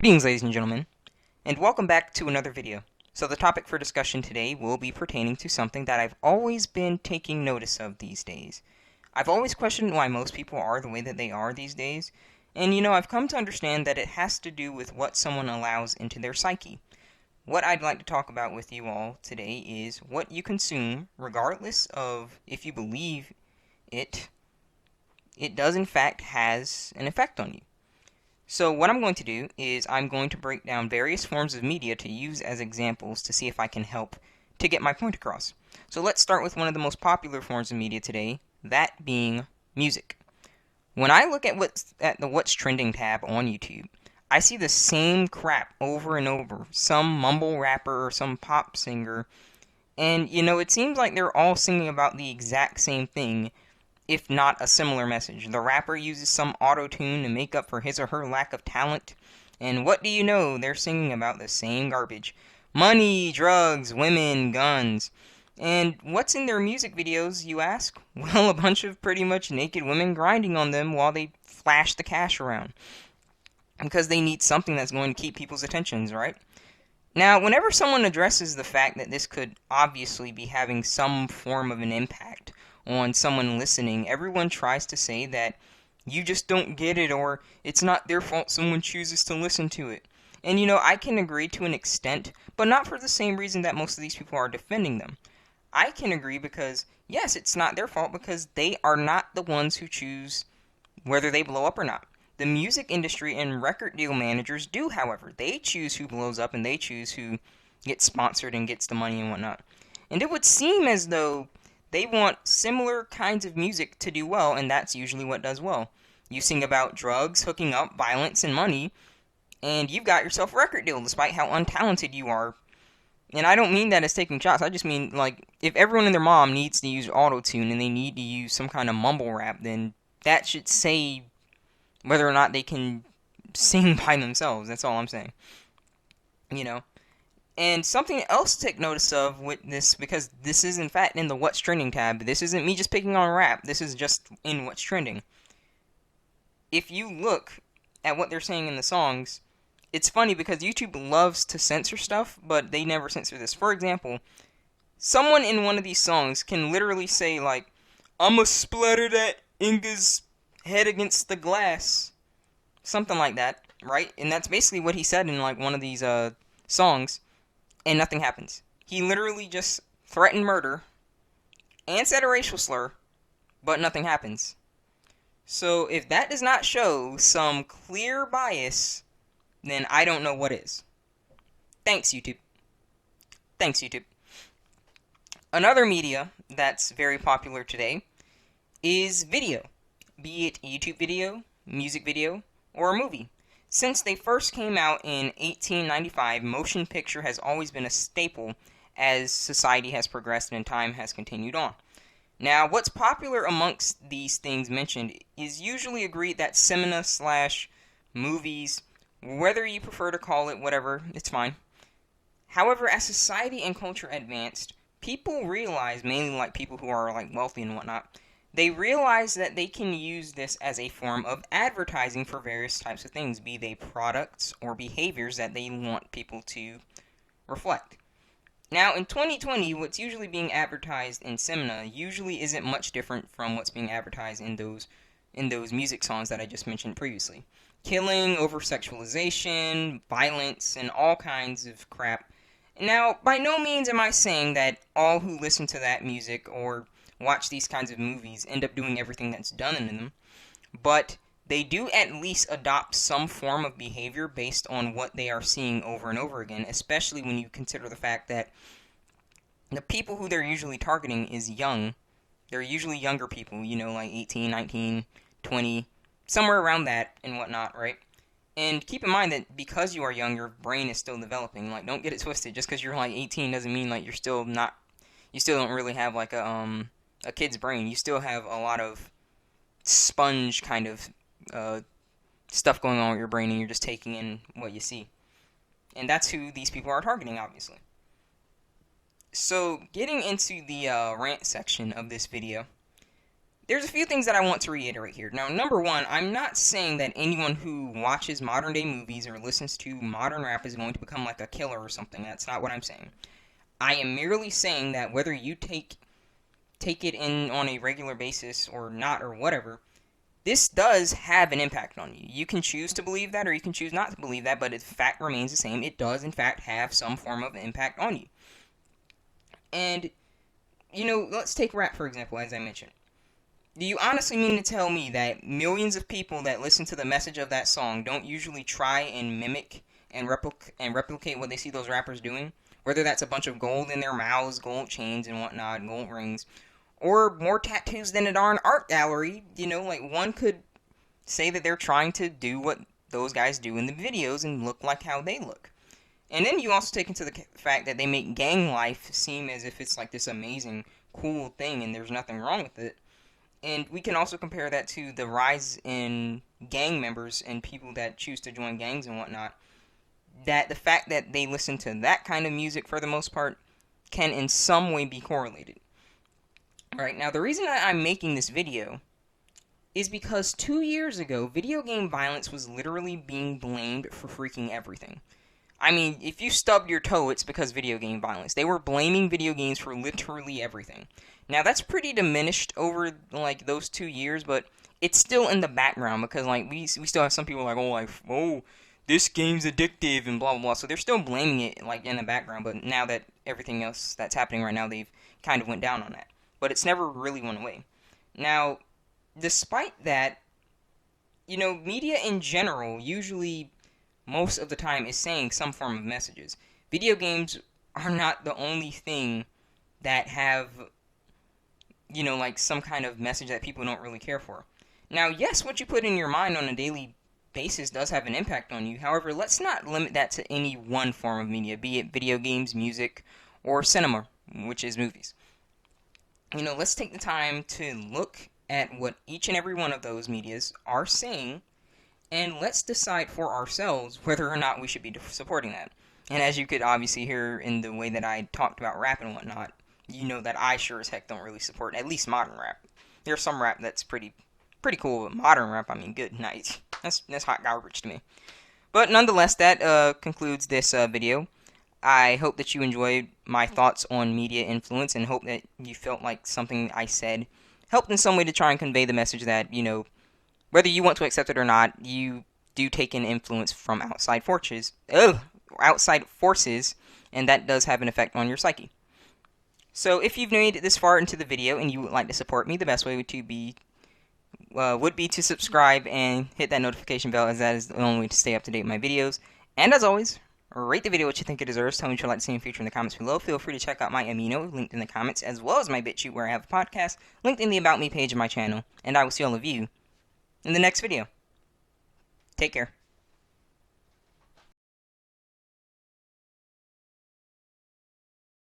Greetings, ladies and gentlemen, and welcome back to another video. So the topic for discussion today will be pertaining to something that I've always been taking notice of these days. I've always questioned why most people are the way that they are these days, and I've come to understand that it has to do with what someone allows into their psyche. What I'd like to talk about with you all today is what you consume, regardless of if you believe it, it does in fact has an effect on you. So what I'm going to do is I'm going to break down various forms of media to use as examples to see if I can help to get my point across. So let's start with one of the most popular forms of media today, that being music. When I look at the What's Trending tab on YouTube, I see the same crap over and over. Some mumble rapper or some pop singer, and it seems like they're all singing about the exact same thing, if not a similar message. The rapper uses some auto-tune to make up for his or her lack of talent, and what do you know, they're singing about the same garbage. Money, drugs, women, guns. And what's in their music videos, you ask? Well, a bunch of pretty much naked women grinding on them while they flash the cash around. Because they need something that's going to keep people's attentions, right? Now, whenever someone addresses the fact that this could obviously be having some form of an impact on someone listening, everyone tries to say that you just don't get it, or it's not their fault someone chooses to listen to it. And I can agree to an extent, but not for the same reason that most of these people are defending them. I can agree because, yes, it's not their fault because they are not the ones who choose whether they blow up or not. The music industry and record deal managers do, however. They choose who blows up and they choose who gets sponsored and gets the money and whatnot. And it would seem as though they want similar kinds of music to do well, and that's usually what does well. You sing about drugs, hooking up, violence, and money, and you've got yourself a record deal, despite how untalented you are. And I don't mean that as taking shots, I just mean, like, if everyone and their mom needs to use auto-tune and they need to use some kind of mumble rap, then that should say whether or not they can sing by themselves. That's all I'm saying. You know? And something else to take notice of with this, because this is in fact in the What's Trending tab. This isn't me just picking on rap. This is just in What's Trending. If you look at what they're saying in the songs, it's funny because YouTube loves to censor stuff, but they never censor this. For example, someone in one of these songs can literally say, like, "I'ma splatter that Inga's head against the glass." Something like that, right? And that's basically what he said in, like, one of these songs. And nothing happens. He literally just threatened murder and said a racial slur, but nothing happens. So if that does not show some clear bias, then I don't know what is. Thanks, YouTube. Thanks, YouTube. Another media that's very popular today is video, be it YouTube video, music video, or a movie. Since they first came out in 1895, motion picture has always been a staple as society has progressed and time has continued on. Now, what's popular amongst these things mentioned is usually agreed that cinema slash movies, whether you prefer to call it whatever, it's fine. However, as society and culture advanced, people realized, mainly like people who are like wealthy and whatnot, they realize that they can use this as a form of advertising for various types of things, be they products or behaviors that they want people to reflect. Now, in 2020, what's usually being advertised in cinema usually isn't much different from what's being advertised in those music songs that I just mentioned previously. Killing, over-sexualization, violence, and all kinds of crap. Now, by no means am I saying that all who listen to that music or watch these kinds of movies end up doing everything that's done in them, but they do at least adopt some form of behavior based on what they are seeing over and over again, especially when you consider the fact that the people who they're usually targeting is young. They're usually younger people, like 18, 19, 20, somewhere around that and whatnot, right? And keep in mind that because you are young, your brain is still developing. Like, don't get it twisted. Just because you're like 18 doesn't mean like you still don't really have like a kid's brain. You still have a lot of sponge kind of stuff going on with your brain, and you're just taking in what you see. And that's who these people are targeting, obviously. So, getting into the rant section of this video, there's a few things that I want to reiterate here. Now, number one, I'm not saying that anyone who watches modern day movies or listens to modern rap is going to become like a killer or something. That's not what I'm saying. I am merely saying that whether you take it in on a regular basis or not or whatever, this does have an impact on you. You can choose to believe that or you can choose not to believe that, but the fact remains the same. It does, in fact, have some form of impact on you. And, let's take rap, for example, as I mentioned. Do you honestly mean to tell me that millions of people that listen to the message of that song don't usually try and mimic and replicate what they see those rappers doing? Whether that's a bunch of gold in their mouths, gold chains and whatnot, gold rings, or more tattoos than a darn art gallery. One could say that they're trying to do what those guys do in the videos and look like how they look. And then you also take into the fact that they make gang life seem as if it's like this amazing, cool thing and there's nothing wrong with it. And we can also compare that to the rise in gang members and people that choose to join gangs and whatnot. That the fact that they listen to that kind of music for the most part can in some way be correlated. Right, now the reason that I'm making this video is because 2 years ago, video game violence was literally being blamed for freaking everything. I mean, if you stubbed your toe, it's because video game violence. They were blaming video games for literally everything. Now, that's pretty diminished over, those 2 years, but it's still in the background because, we still have some people oh, this game's addictive and blah, blah, blah. So they're still blaming it, in the background, but now that everything else that's happening right now, they've kind of went down on that. But it's never really went away. Now, despite that, media in general, usually, most of the time, is saying some form of messages. Video games are not the only thing that have, some kind of message that people don't really care for. Now, yes, what you put in your mind on a daily basis does have an impact on you. However, let's not limit that to any one form of media, be it video games, music, or cinema, which is movies. Let's take the time to look at what each and every one of those medias are saying, and let's decide for ourselves whether or not we should be supporting that. And as you could obviously hear in the way that I talked about rap and whatnot, that I sure as heck don't really support at least modern rap. There's some rap that's pretty cool, but modern rap, I mean, good night. That's hot garbage to me. But nonetheless, that concludes this video. I hope that you enjoyed my thoughts on media influence and hope that you felt like something I said helped in some way to try and convey the message that, whether you want to accept it or not, you do take in influence from outside forces, and that does have an effect on your psyche. So if you've made it this far into the video and you would like to support me, the best way would be to subscribe and hit that notification bell, as that is the only way to stay up to date with my videos. And as always, rate the video what you think it deserves. Tell me what you'd like to see in the future in the comments below. Feel free to check out my amino, linked in the comments, as well as my BitChute, where I have a podcast, linked in the About Me page of my channel. And I will see all of you in the next video. Take care.